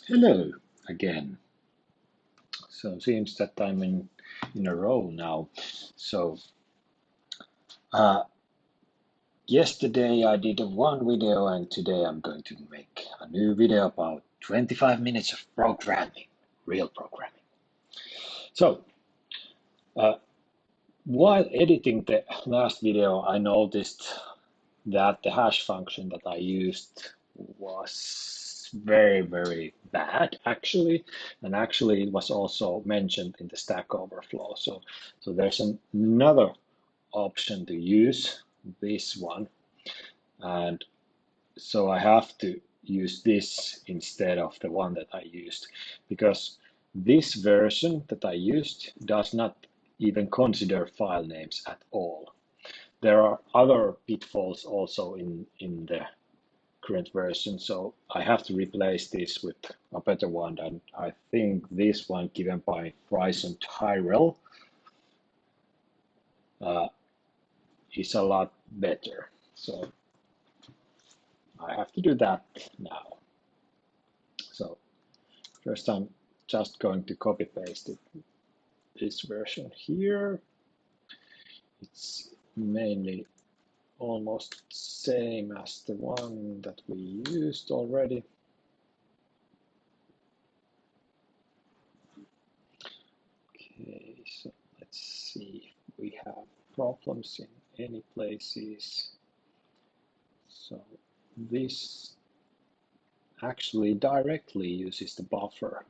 Hello again. So seems that I'm in a row now. So uh, yesterday I did one video and today I'm going to make a new video about 25 minutes of programming, real programming. So uh, while editing the last video, I noticed that the hash function that I used was very bad actually, and actually it was also mentioned in the Stack Overflow. So there's another option to use, this one, and so I have to use this instead of the one that I used, because this version that I used does not even consider file names at all. There are other pitfalls also in the current version, so I have to replace this with a better one, and I think this one given by Bryson Tyrell uh, is a lot better. So I have to do that now. So first I'm just going to copy paste this version here. It's mainly almost same as the one that we used already. Okay, so let's see if we have problems in any places. So this actually directly uses the buffer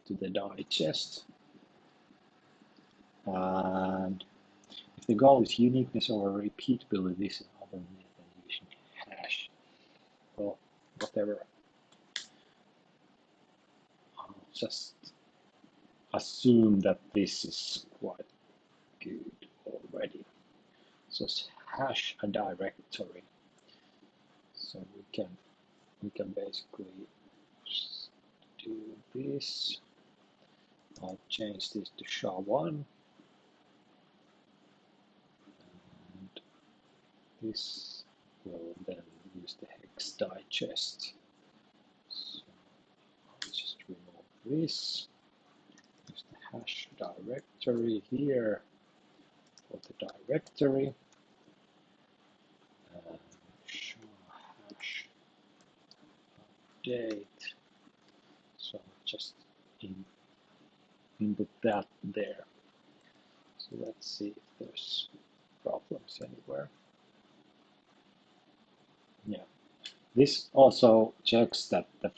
to the digest. And if the goal is uniqueness or repeatability, this is other method using hash. Well, whatever. I'll just assume that this is quite good already. So hash a directory. So we can basically do this. I'll change this to SHA-1, and this will then use the hex digest. So I'll just remove this, use the hash directory here for the directory, and SHA hash update. So just input that there. So let's see if there's problems anywhere. Yeah, this also checks that the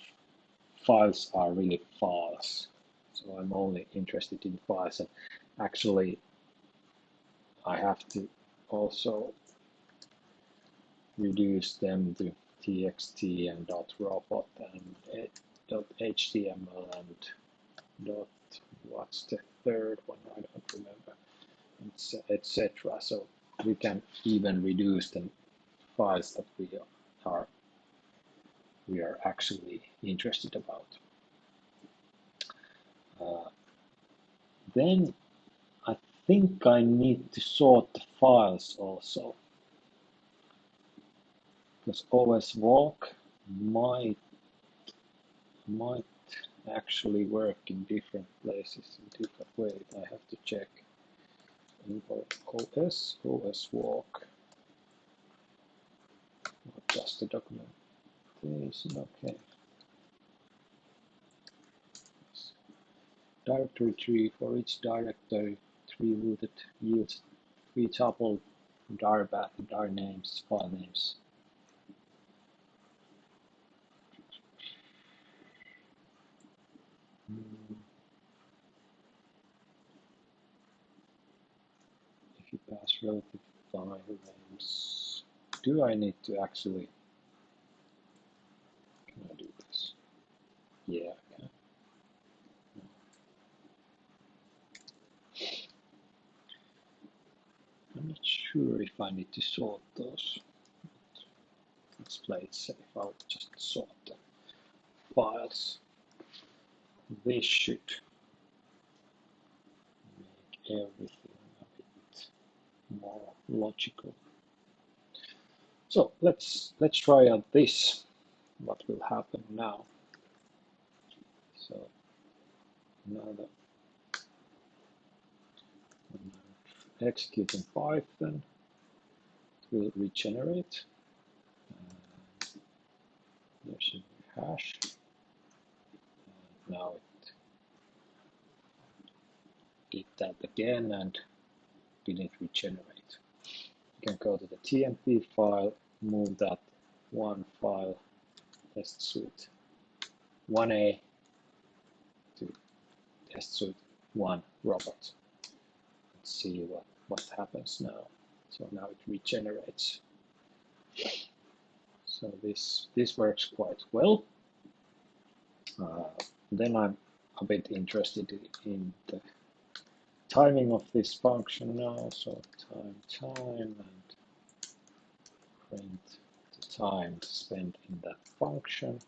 files are really files. So I'm only interested in files, and actually I have to also reduce them to txt and .robot and .html and what's the third one, I don't remember, etc. So we can even reduce the files that we are actually interested about. Uh, then I think I need to sort the files also, because OS walk might actually work in different places in different ways. I have to check. Import OS walk. Not just the documentation. Okay. Directory tree, for each directory tree rooted yields 3 tuple dir names, file names. If you pass relative file names, do I need to actually, can I do this? Yeah, I can. I'm not sure if I need to sort those. Let's play it safe. I'll just sort the files. This should make everything a bit more logical. So let's try out this. What will happen now? So now that I'm executing Python, it will regenerate. There should be hash. And now it did that again and didn't regenerate. You can go to the TMP file, move that one file, test suite 1A to test suite 1 robot. Let's see what happens now. So now it regenerates. So this works quite well. Then I'm a bit interested in the timing of this function now. So time and print the time spent in that function.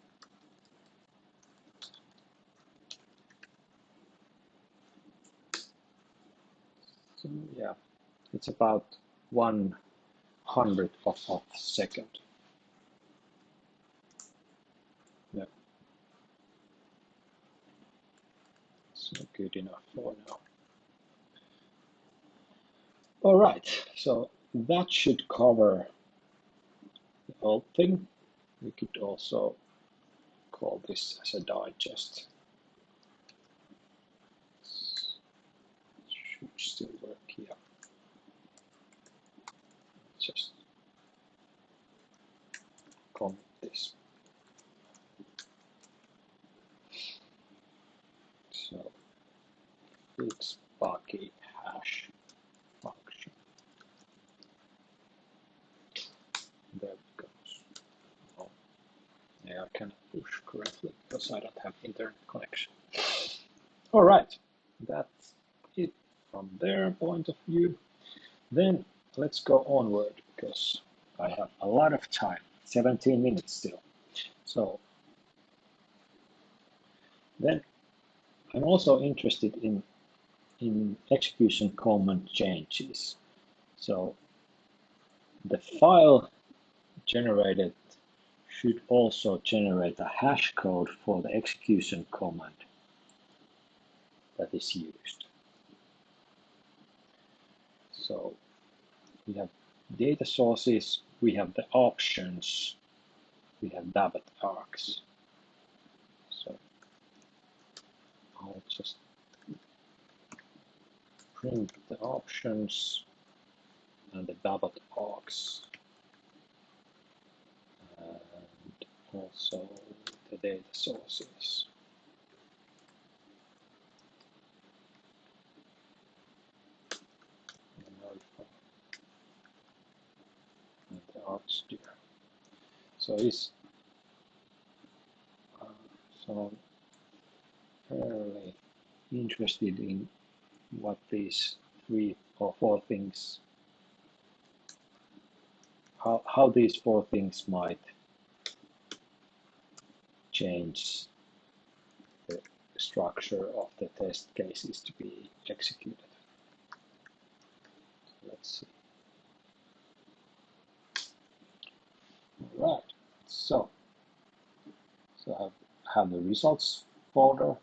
So yeah, it's about 1/100th of a second. Yeah, so good enough for now. All right, so that should cover the whole thing. We could also call this as a digest. Should still work here. Just comment this. So fix buggy hash function. There it goes. Oh, yeah, I cannot push correctly because I don't have internet connection. All right, that's it from their point of view. Then let's go onward because I have a lot of time, 17 minutes still. So then I'm also interested in execution command changes. So the file generated should also generate a hash code for the execution command that is used. So we have data sources, we have the options, we have Pabot args. So I'll just print the options and the Pabot args, and also the data sources. And the args there. So so I'm fairly interested in what these 3 or 4 things, how these 4 things might change the structure of the test cases to be executed. Let's see. All right, so I have the results folder.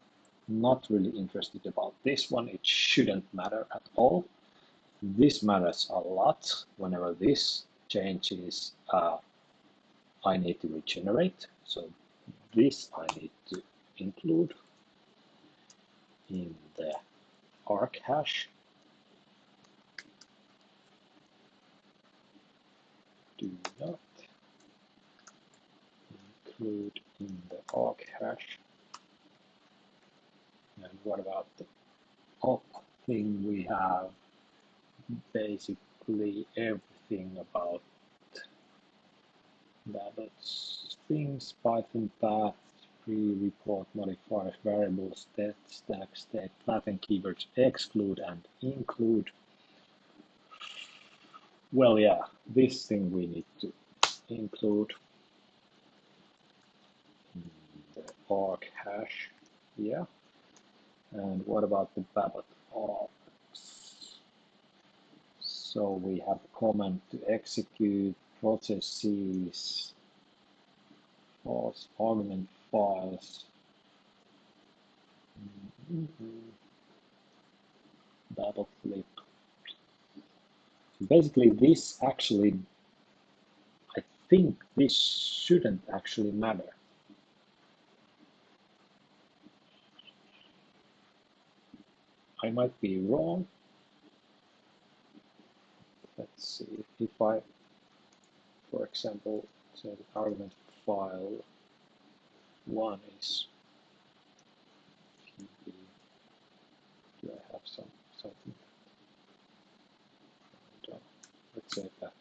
Not really interested about this one. It shouldn't matter at all. This matters a lot. Whenever this changes, I need to regenerate. So this I need to include in the arg hash. Do not include in the arg hash. And what about the op thing? We have basically everything about Babot's things, Python paths, free report modifiers, variables, stat, stack, state, Latin keywords, exclude and include. Well, yeah, this thing we need to include in the arg hash. Yeah. And what about the Pabot args? So we have command to execute processes, false argument files. Double flip. Basically, this actually, I think this shouldn't actually matter. I might be wrong. Let's see if I, for example, say the argument file 1 is PB. Do I have something? Let's say that.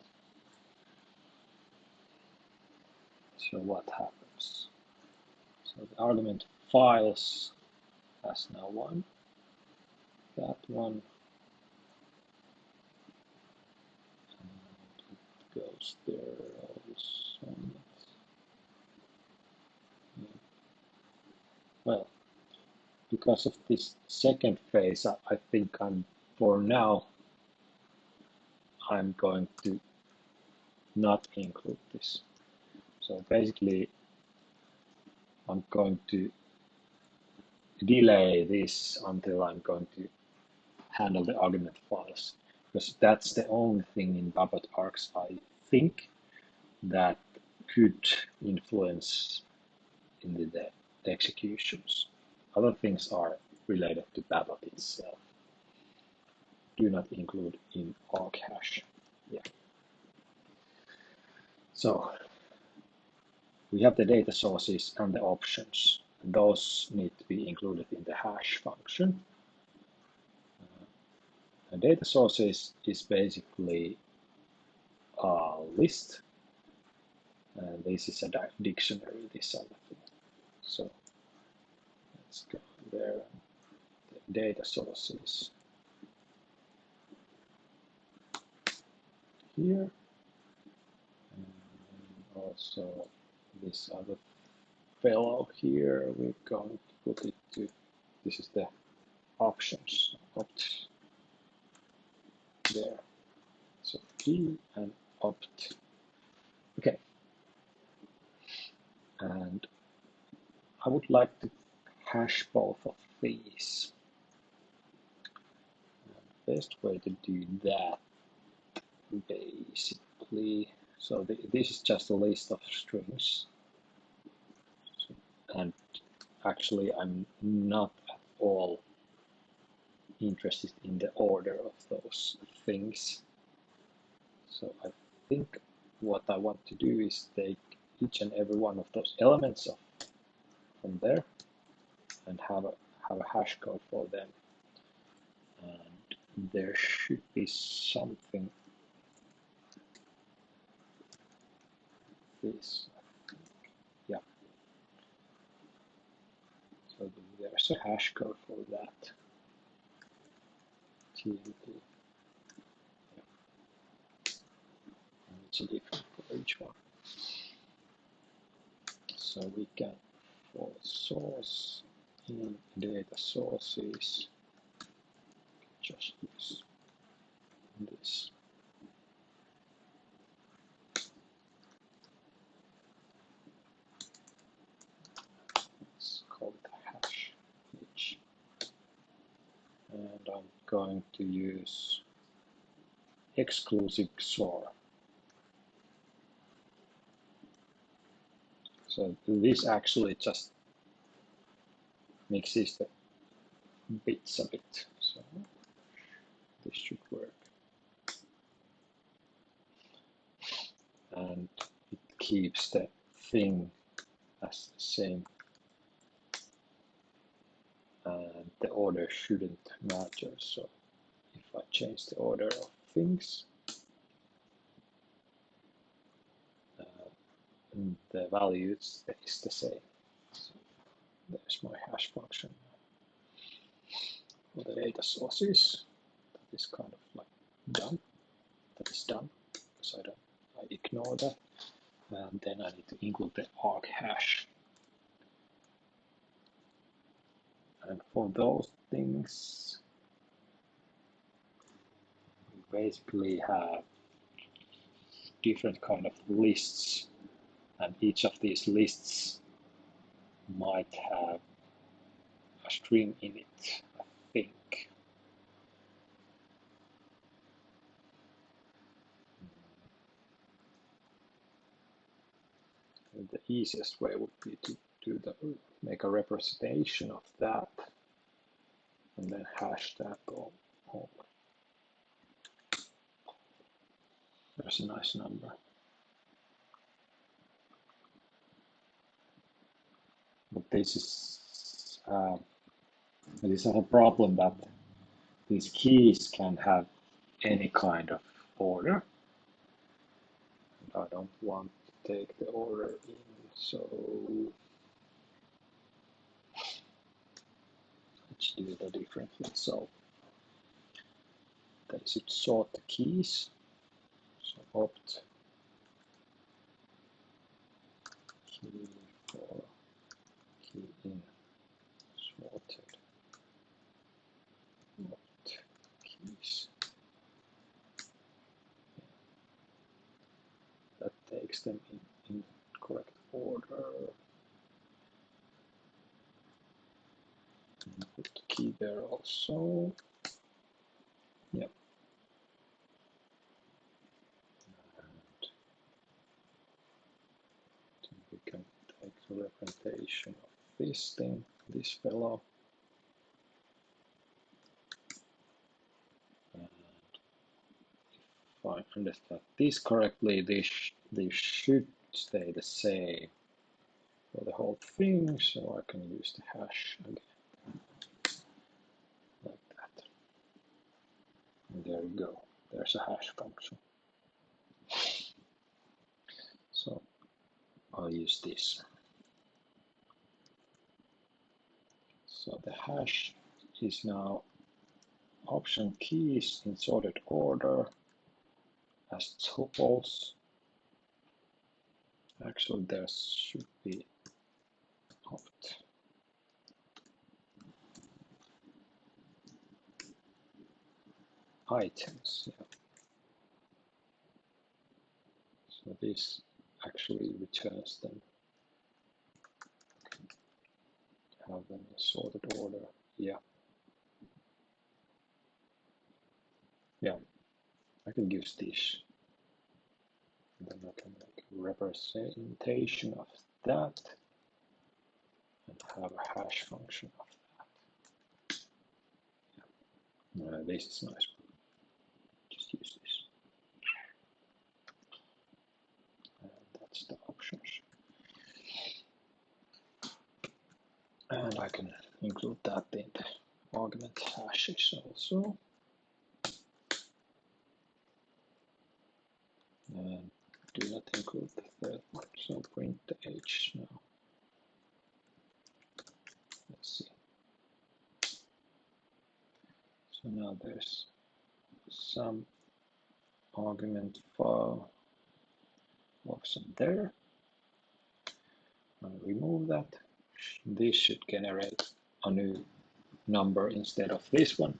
So what happens? So the argument files has now 1. That one. And it goes there also. Yeah. Well, because of this second phase, I think for now, I'm going to not include this. So basically, I'm going to delay this until I'm going to handle the argument files, because that's the only thing in Pabot args I think that could influence in the executions. Other things are related to Pabot itself. Do not include in arg hash. Yeah. So we have the data sources and the options, and those need to be included in the hash function. The data sources is basically a list, and this is a dictionary, this other thing. So let's go there. The data sources here, and also this other fellow here, we're going to put it to, this is the options, opt there. So key and opt. Okay. And I would like to hash both of these. And the best way to do that, basically, so this is just a list of strings. And actually, I'm not at all interested in the order of those things. So I think what I want to do is take each and every one of those elements from there and have a hash code for them. And there should be something this. Yeah. So there's a hash code for that. TMP. Yeah. And it's different for each one. So we can, for source in data sources, just use this. Let's call it hash each. And I'm going to use exclusive XOR. So this actually just mixes the bits a bit. So this should work. And it keeps the thing as the same. And the order shouldn't matter. So if I change the order of things, the value stays the same. So there's my hash function for the data sources. That is kind of like done. That is done because I ignore that. And then I need to include the arg hash. And for those things, we basically have different kind of lists, and each of these lists might have a string string in it, I think. And the easiest way would be to make a representation of that and then hash that all. There's a nice number. But this is a problem that these keys can have any kind of order. And I don't want to take the order in, so let's do it differently. So they should sort the keys. So opt key for key in sorted opt keys. That takes them in correct order. Put the key there also. Yep. And we can take the representation of this thing, this fellow. And if I understand this correctly, this should stay the same for the whole thing, so I can use the hash again, like that. And there you go. There's a hash function. So I'll use this. So the hash is now option keys in sorted order as tuples. Actually, there should be opt items. Yeah. So this actually returns them. Have them in sorted order. Yeah. Yeah. I can use this. And then I can make a representation of that and have a hash function of that. Yeah. This is nice. Just use this. And that's the options. And I can include that in the argument hashes also. And do not include the third one, so print the H now. Let's see. So now there's some argument file option there. I'll remove that. This should generate a new number instead of this one.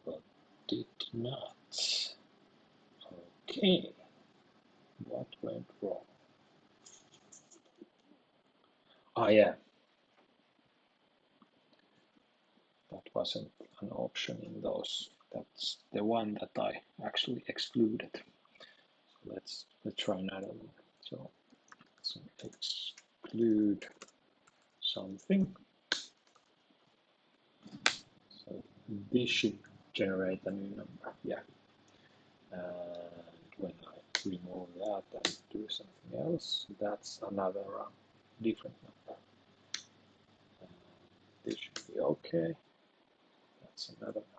But did not. Okay. What went wrong? Oh yeah. That wasn't an option in those. That's the one that I actually excluded. Let's try another one. So let's exclude something. So this should generate a new number. Yeah. And when I remove that and do something else, that's another different number. And this should be okay. That's another number.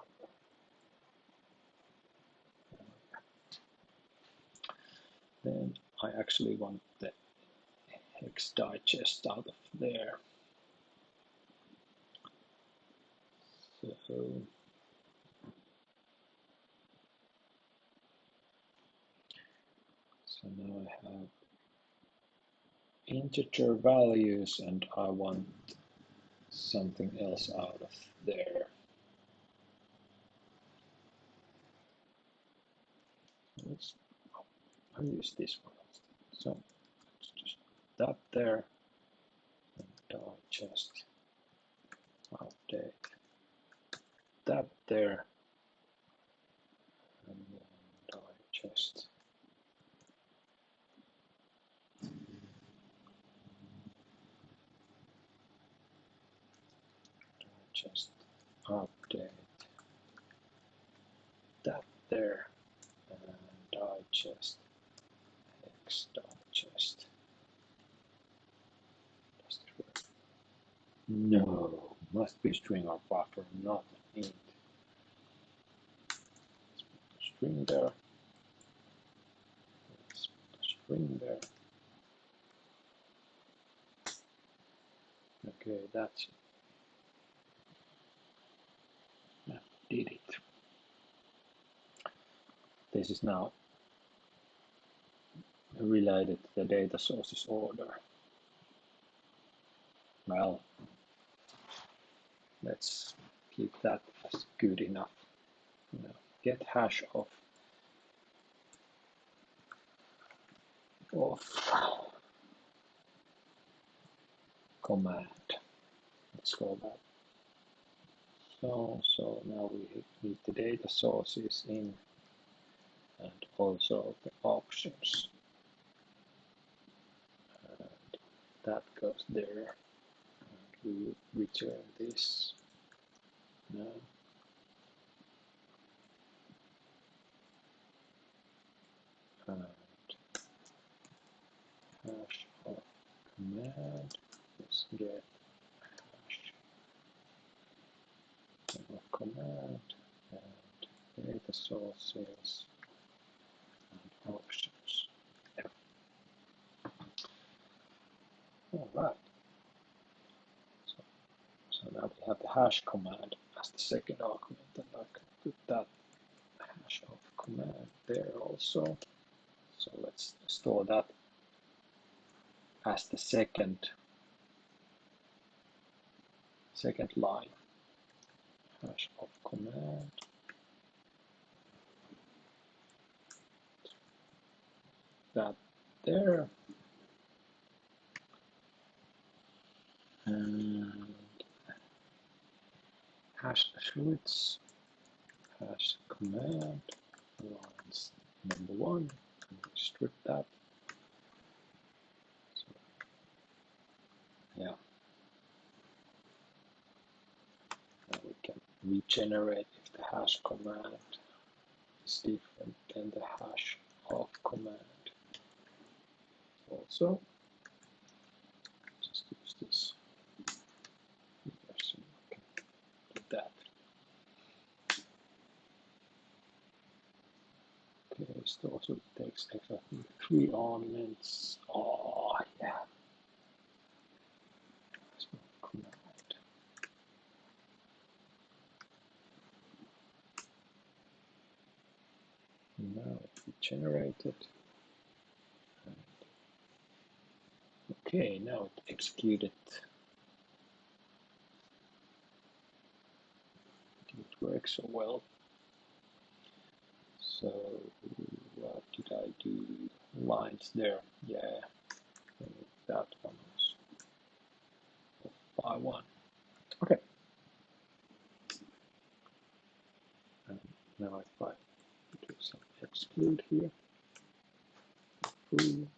Then I actually want the hex digest out of there. So now I have integer values and I want something else out of there. I'll use this one. So let's just that there. digest, update that there, and then digest. Just update that there, and digest, x digest. No, must be string or buffer, not an int. Let's put the string there. Let's put the string there. Okay, that's it. That did it. This is now related to the data sources order. Well, let's keep that as good enough. Now, get hash of command. Let's call that. So now we need the data sources in and also the options. And that goes there. And we return this now. And hash of command. Let's get hash of command and data sources and options. Yeah. All right. So now we have the hash command as the second argument, and I can put that hash of command there also. So let's store that as the second line. Hash of command. That there. And hash switch, hash command, lines number 1, and we strip that. So, yeah. Now we can regenerate if the hash command is different than the hash of command. Also, just use this here so we can do that. Okay, so also it takes exactly 3 arguments. Oh, yeah. Command. Now we generate it. Okay, now it executed. It works so well. So what did I do? Lines there. Yeah, that one was by 1. Okay. And now if I do some exclude here, it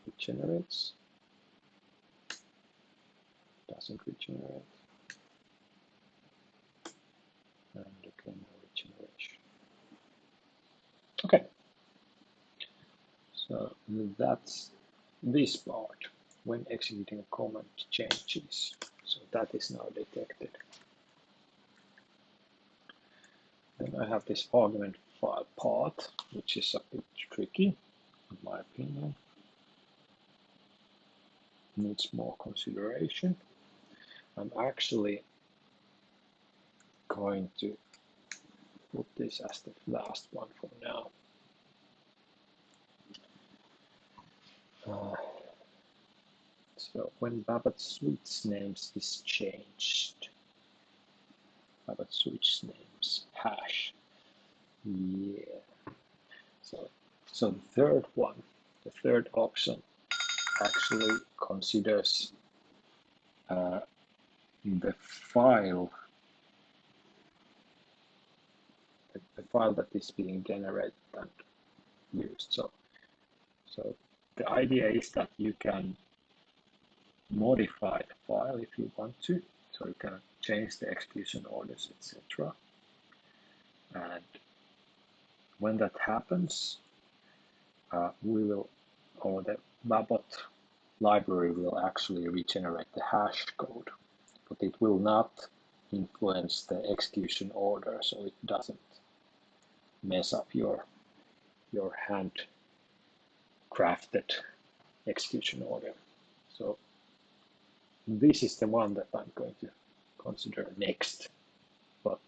regenerates. Doesn't regenerate. And again, no regeneration. Okay. So that's this part when executing a command changes. So that is now detected. Then I have this argument file path, which is a bit tricky, in my opinion. Needs more consideration. I'm actually going to put this as the last one for now. So when Pabot switch names is changed, Pabot switch names hash. Yeah. So So the third option actually considers the file that is being generated and used. So the idea is that you can modify the file if you want to. So you can change the execution orders, etc. And when that happens, the Pabot library will actually regenerate the hash code, but it will not influence the execution order, so it doesn't mess up your hand-crafted execution order. So this is the one that I'm going to consider next, but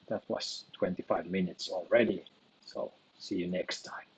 that was 25 minutes already, so see you next time.